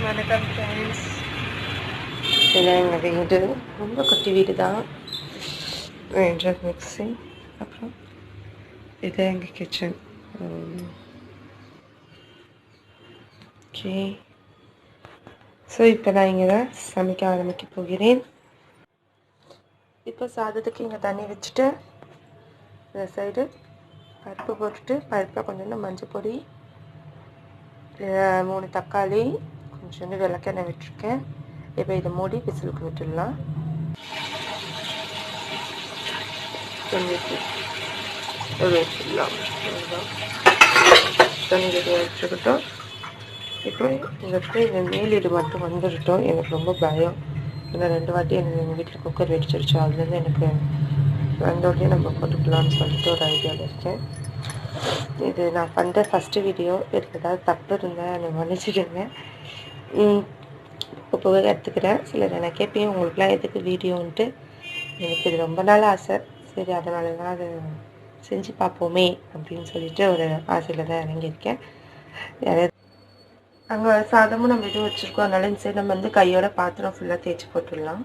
வணக்கம் ஃப்ரெண்ட்ஸ். இதில் எங்கள் வீடு ரொம்ப குட்டி வீடு தான். கிரைண்டர், மிக்ஸி, அப்புறம் இது எங்கள் கிச்சன். ஓகே, ஸோ இப்போ நான் இங்கே தான் சமைக்க ஆரம்பிக்க போகிறேன். இப்போ சாதத்துக்கு இங்கே தண்ணி வச்சுட்டு இந்த சைடு பருப்பு போட்டுட்டு பருப்பில் கொஞ்சோண்டு மஞ்சள் பொடி, 3 தக்காளி, கொஞ்சோண்டு விளக்கெண்ணெய் விட்டுருக்கேன். இப்போ இதை மூடி விசிலுக்கு விட்டுடலாம். வச்சிடலாம். தண்ணி வச்சுக்கிட்டோம். இப்போ இந்த மேலீடு மட்டும் வந்துவிட்டோம். எனக்கு ரொம்ப பயம். ஏன்னா 2 வாட்டி எனக்கு எங்கள் வீட்டில் குக்கர் வெடிச்சிருச்சு. அதுலேருந்து எனக்கு வந்தோடனே நம்ம போட்டுக்கலாம்னு சொல்லிட்டு ஒரு ஐடியாவில் இருக்கேன். இது நான் பண்ணுற ஃபஸ்ட்டு வீடியோ. இதில் ஏதாவது தப்பு இருந்தேன் அதை மன்னிச்சிடுங்க. இப்போ போக கற்றுக்கிறேன். சிலர் எனக்கு கேட்பேன், உங்களுக்குலாம் எதுக்கு வீடியோன்ட்டு. எனக்கு இது ரொம்ப நாள் ஆசை. சரி, அதனால தான் அதை செஞ்சு பார்ப்போமே அப்படின்னு சொல்லிட்டு ஒரு ஆசையில் தான் இறங்கியிருக்கேன். யாராவது அங்கே சாதமும் நம்ம இது வச்சுருக்கோம். அதனால இந்த சைடு நம்ம வந்து கையோட பாத்திரம் ஃபுல்லாக தேய்ச்சி போட்டுடலாம்.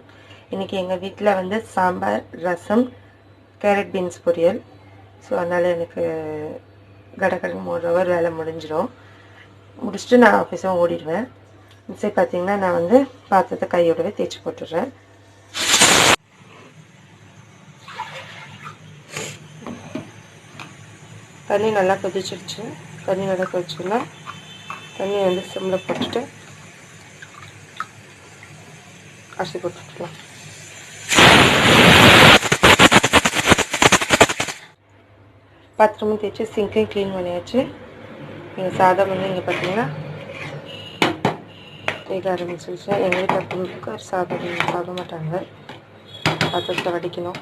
இன்றைக்கி எங்கள் வீட்டில் வந்து சாம்பார், ரசம், கேரட் பீன்ஸ் பொரியல். ஸோ அதனால் எனக்கு கடகடன் 1 ஹவர் வேலை முடிஞ்சிடும். முடிச்சுட்டு நான் ஆஃபீஸும் ஓடிடுவேன். சரி, பார்த்தீங்கன்னா நான் வந்து பாத்திரத்தை கையோடவே தேய்ச்சி போட்டுடுறேன். தண்ணி நல்லா கொதிச்சிடுச்சு. தண்ணி நல்லா கொதிச்சுன்னா தண்ணி வந்து சிம்மில் போட்டுட்டு அரிசி போட்டுக்கலாம். பாத்திரமும் தேய்ச்சி சிங்கையும் க்ளீன் பண்ணியாச்சு. எங்கள் சாதம் வந்து இங்கே பார்த்தீங்கன்னா வேக ஆரம்பிச்சிருச்சு. எங்கள் வீட்டில் குக்கர் சாதம் சாப்பிட மாட்டாங்க. பாத்திரத்தை வடிக்கணும்.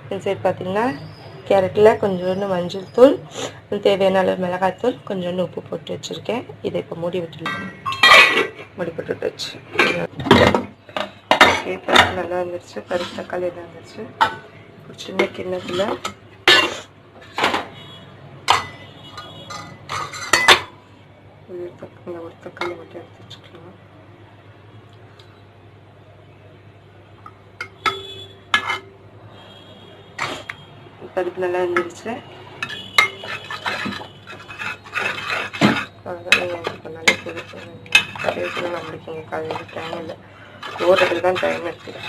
இந்த சைடு பார்த்தீங்கன்னா கேரட்டில் கொஞ்சோண்டு மஞ்சள் தூள், தேவையான அளவு மிளகாய்த்தூள், கொஞ்சோண்டு உப்பு போட்டு வச்சுருக்கேன். இதை இப்போ மூடி விட்டுடலாம். மூடி போட்டு வச்சு பருப்பு நல்லா வந்துருச்சு. பருப்பு தக்காளி எல்லாம் வந்துருச்சு. ஒரு சின்ன கிண்ணத்தில் ஒரு தக்காளி மட்டும் எடுத்து வச்சுக்கலாம். பருப்பு நல்லா இருந்துருச்சு. பண்ணாலே கடைசியில் நம்மளுக்கு இங்கே காலையில் டைம் இல்லை, ஓடுறதுக்கு தான் டைம் இருக்குது.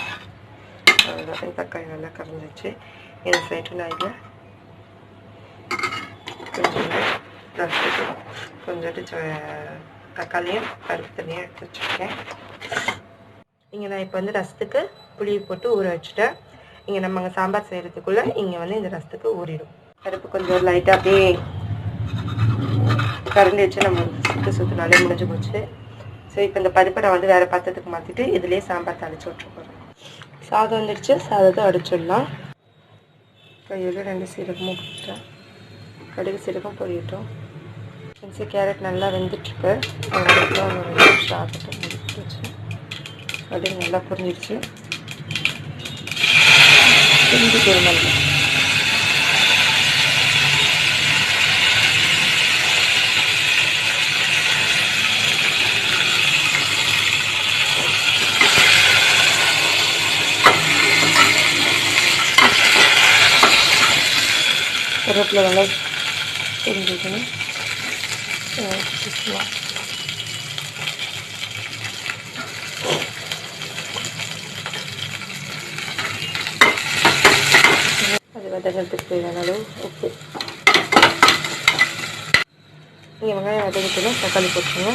அதுதான் தக்காளி நல்லா கரைஞ்சிச்சு. இந்த சைடு நான் இதில் கொஞ்சோண்டு தக்காளியும் பருப்பு தண்ணியும் எடுத்து வச்சுருக்கேன். இங்கே நான் இப்போ வந்து ரசத்துக்கு புளி போட்டு ஊற வச்சுட்டேன். இங்கே நம்ம அங்கே சாம்பார் செய்கிறதுக்குள்ளே இங்கே வந்து இந்த ரசத்துக்கு ஊறிடும். பருப்பு கொஞ்சம் லைட்டாக அப்படியே கரண்டி வச்சு நம்ம சுற்றினாலே முடிஞ்சு போச்சு. ஸோ இப்போ இந்த பருப்பை நான் வந்து வேறு பாத்திரத்துக்கு மாற்றிட்டு இதுலேயே சாம்பார் தாளித்து விட்டு போகிறேன். சாதம் வந்துடுச்சு. சாதத்தை அடிச்சிடலாம். கையில் 2 சீரகமும் கொடுத்துட்டேன். கடுகு சீரகம் பொரியட்டும். கேரட் நல்லா வெந்துட்டுருக்கு. அதுக்கப்புறம் ஒரு 2 நிமிஷம் ஆகட்டும். முடிச்சு வச்சு கடுகு நல்லா பொரிஞ்சிடுச்சு. செஞ்சு பொருள் கருவேப்பிலை நல்லா தெரிஞ்சுக்கணும். அது வதங்கிறதுக்கு தேவையான அளவு உப்பு. நீங்கள் வெங்காயம் வதங்கிட்டோம். தக்காளி போட்டுருங்க.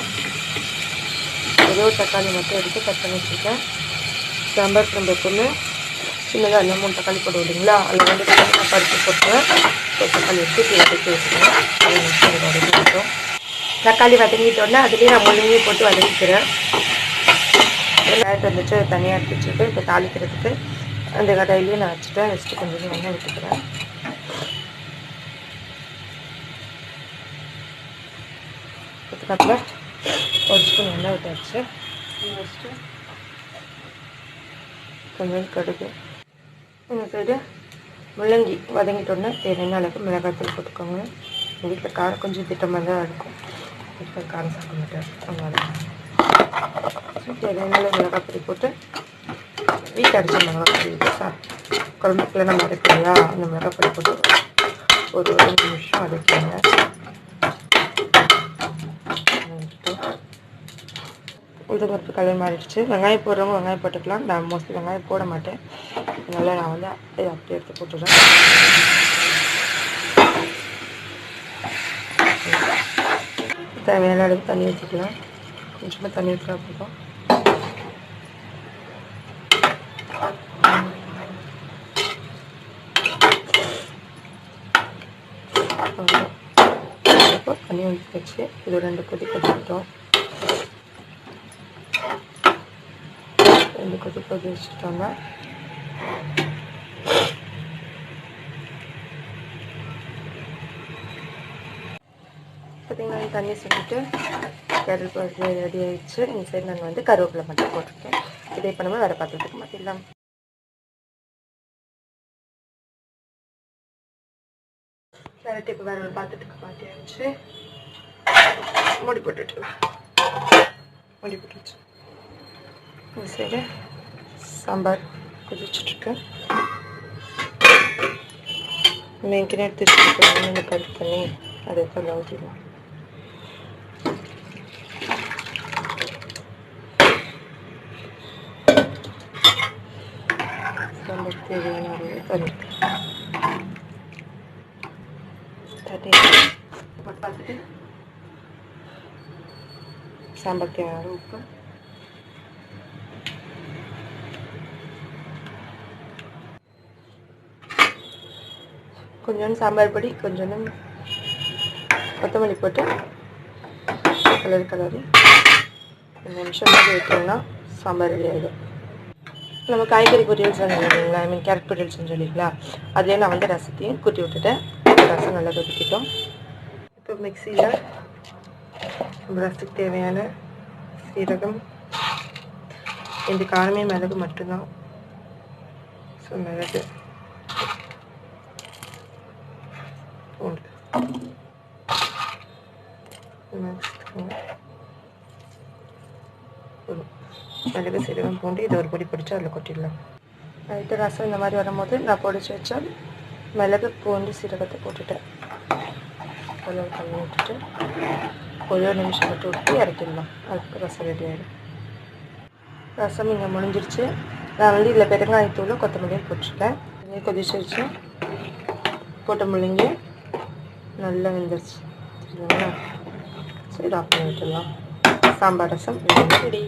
ஏதோ ஒரு தக்காளி மட்டும் எடுத்து கட் பண்ணி வச்சுருக்கேன். சாம்பார் நம்ம எப்பவுமே சின்னதாக இல்லை 3 தக்காளி போட்டு விடுங்களா, அதில் 2 தக்காளி நான் பருப்பு போட்டுருவேன். ஒரு தக்காளி எடுத்து வதக்கி வச்சுருவேன். அது நிமிஷம் வதக்கிட்டோம். தக்காளி வதங்கிட்டோன்னா அதுலேயே நான் முள்ளங்கி போட்டு வதக்கிக்கிறேன். வேட்டு வந்துச்சு, தனியாக எடுத்து வச்சுட்டு இப்போ தாளிக்கிறதுக்கு அந்த கடாயிலையும் நான் வச்சுட்டேன். வச்சுட்டு கொஞ்சம் எண்ணெய் விட்டுக்கிறேன். அதுக்கப்புறம் ஒரு ஸ்பூன் எண்ணெய் விட்டாச்சு. வச்சுட்டு கொஞ்சம் கடுகு, இந்த சைடு முள்ளங்கி வதங்கிட்டோன்னா தேவையான அளவுக்கு மிளகாய்த்தூள் போட்டுக்கோங்க. எங்கள் வீட்டில் காரம் கொஞ்சம் திட்டமாக தான் இருக்கும். வீட்டில் காரம் சாப்பிட மாட்டேன். அதனால தேவையான மிளகாய் பொடி போட்டு வீட்டு அடிச்ச மிளகாய் பொடி சார் குழம்புக்குள்ள நம்ம அரைக்கலையா அந்த மிளகாய் பொடி போட்டு ஒரு 2 நிமிஷம் வதக்கிடுங்க. உளுத்தம்பருப்பு கலர் மாறிடுச்சு. வெங்காயம் போடுறவங்க வெங்காயம் போட்டுக்கலாம். நான் மோஸ்ட்லி வெங்காயம் போட மாட்டேன், அதனால் நான் வந்து இதை அப்படியே எடுத்து போட்டுடுறேன். தேவையான அளவுக்கு தண்ணி ஊற்றிக்கலாம். கொஞ்சமாக தண்ணி ஊற்றினா போதும். தண்ணி ஊற்றிச்சு. இது 2 கொதி கொதிக்கிட்டோம். 2 கொதி கொதி வச்சுட்டோம்னா பார்த்திங்கன்னா தண்ணி சுற்றிட்டு கருவேப்பிலை ரெடி ஆகிடுச்சு. இந்த சைடு நான் வந்து கருவேப்பிலை மட்டும் போட்டிருக்கேன். இதே பண்ணாமல் வேறு பாத்திரத்துக்கு மாற்றிடலாம். கேரட் இப்போ வேறு ஒரு பாத்திரத்துக்கு மாற்றியாச்சு. மூடி போட்டுக்கலாம். மூடி போட்டுச்சு. இந்த சைடு சாம்பார் கொதிச்சுட்ருக்கு. மேற்கனவே எடுத்து வச்சுருக்கோம் இந்த பருப்பு பண்ணி அதை கொஞ்சம் ஊற்றிடலாம். சாம்பார் தேவையான அளவு தண்ணி பார்த்துட்டு சாம்பார் தேவையான உப்பு, கொஞ்சோண்டு சாம்பார் பொடி, கொஞ்சோண்டு கொத்தமல்லி போட்டு கலரி 2 நிமிஷம் வைக்கணும்னா சாம்பார் ரெடி ஆகிடும். நம்ம காய்கறி பொரியல் செஞ்சோம் இல்லைங்களா, ஐ மீன் கேரட் பொரியல் செஞ்சோம் இல்லைங்களா, அதிலே நான் வந்து ரசத்தையும் கூட்டி விட்டுட்டேன். ரசம் நல்லா கொதிக்கிட்டோம். இப்போ மிக்சியில் ரசத்துக்கு தேவையான சீரகம், இந்த காரமே மிளகு மட்டும்தான். ஸோ மிளகு, பூண்டு மிளகு சீரகம் பூண்டு இது ஒரு பொடி பிடிச்சி அதில் கொட்டிடலாம். நைட்டு ரசம் இந்த மாதிரி வரும்போது நான் பொடிச்சு வச்சா மிளகு பூண்டு சீரகத்தை போட்டுட்டேன். அதில் தண்ணி விட்டுட்டு ஒரு நிமிஷம் மட்டும் விட்டு இறக்கிடலாம். அதுக்கு ரசம் ரெடி ஆகிடும். ரசம் இங்கே முடிஞ்சிருச்சு. நான் வந்து இதில் பெருங்காயத்தூளும் கொத்தமல்லியும் போட்டுருக்கேன். கொதிச்சு வச்சு போட்ட முள்ளங்கி நல்லா வெந்துருச்சு சரிங்களா. சரி ஆஃப் பண்ணி விட்டுடலாம். சாம்பார் ரசம் ரெடி.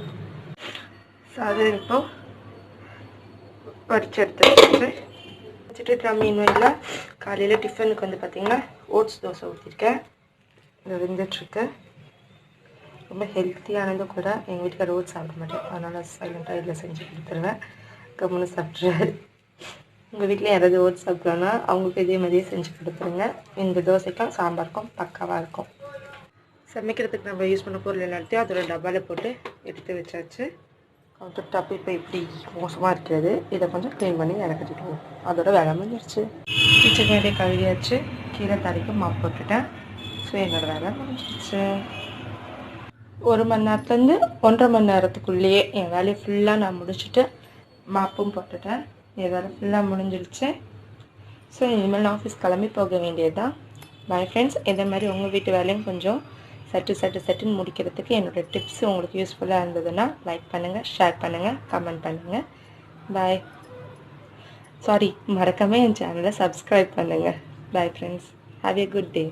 சாதம் இப்போ வடிச்சு எடுத்து வச்சுட்டு மீன் வயலில் காலையில் டிஃபனுக்கு வந்து பார்த்திங்கன்னா ஓட்ஸ் தோசை ஊற்றிருக்கேன். இது வெந்துட்டுருக்கு. ரொம்ப ஹெல்த்தியானதும் கூட. எங்கள் வீட்டுக்கார ஓட்ஸ் சாப்பிட மாட்டேன், அதனால் சைலண்ட்டாக இதில் செஞ்சு கொடுத்துருவேன். கம்முன்னு சாப்பிட்ருவாரு. உங்கள் வீட்டில் யாராவது ஓட்ஸ் சாப்பிட்றாங்கன்னா அவங்களுக்கு இதே மாதிரியே செஞ்சு கொடுத்துருங்க. இந்த தோசைக்கும் சாம்பாருக்கும் பக்காவாக இருக்கும். சமைக்கிறதுக்கு நம்ம யூஸ் பண்ண பொருள் எல்லாத்தையும் அதோட டப்பாவில் போட்டு எடுத்து வச்சாச்சு. கவுண்டர் டாப் இப்போ இப்படி மோசமாக இருக்கிறது, இதை கொஞ்சம் க்ளீன் பண்ணி இறக்கிட்டுருவோம். அதோட வேலை முடிஞ்சிருச்சு. கிச்சன் வேலையை கழுவியாச்சு. கீழே தரைக்கு மாப் போட்டுட்டேன். ஸோ என்னோடய வேலை முடிஞ்சிருச்சு. 1 மணி நேரத்துலேருந்து 1.5 மணி நேரத்துக்குள்ளேயே என் வேலையை ஃபுல்லாக நான் முடிச்சுட்டு மாப்பும் போட்டுட்டேன். என் வேலை ஃபுல்லாக முடிஞ்சிருச்சு. ஸோ இனிமேல் நான் ஆஃபீஸ் கிளம்பி போக வேண்டியது தான். Bye friends. இதே மாதிரி உங்கள் வீட்டு வேலையும் கொஞ்சம் சட்டுன்னு முடிக்கிறதுக்கு என்னோடய டிப்ஸ் உங்களுக்கு யூஸ்ஃபுல்லாக இருந்ததுன்னா லைக் பண்ணுங்கள், ஷேர் பண்ணுங்கள், கமெண்ட் பண்ணுங்கள். பாய். மறக்காமல் என் சேனலை சப்ஸ்கிரைப் பண்ணுங்கள். Bye friends. Have a good day.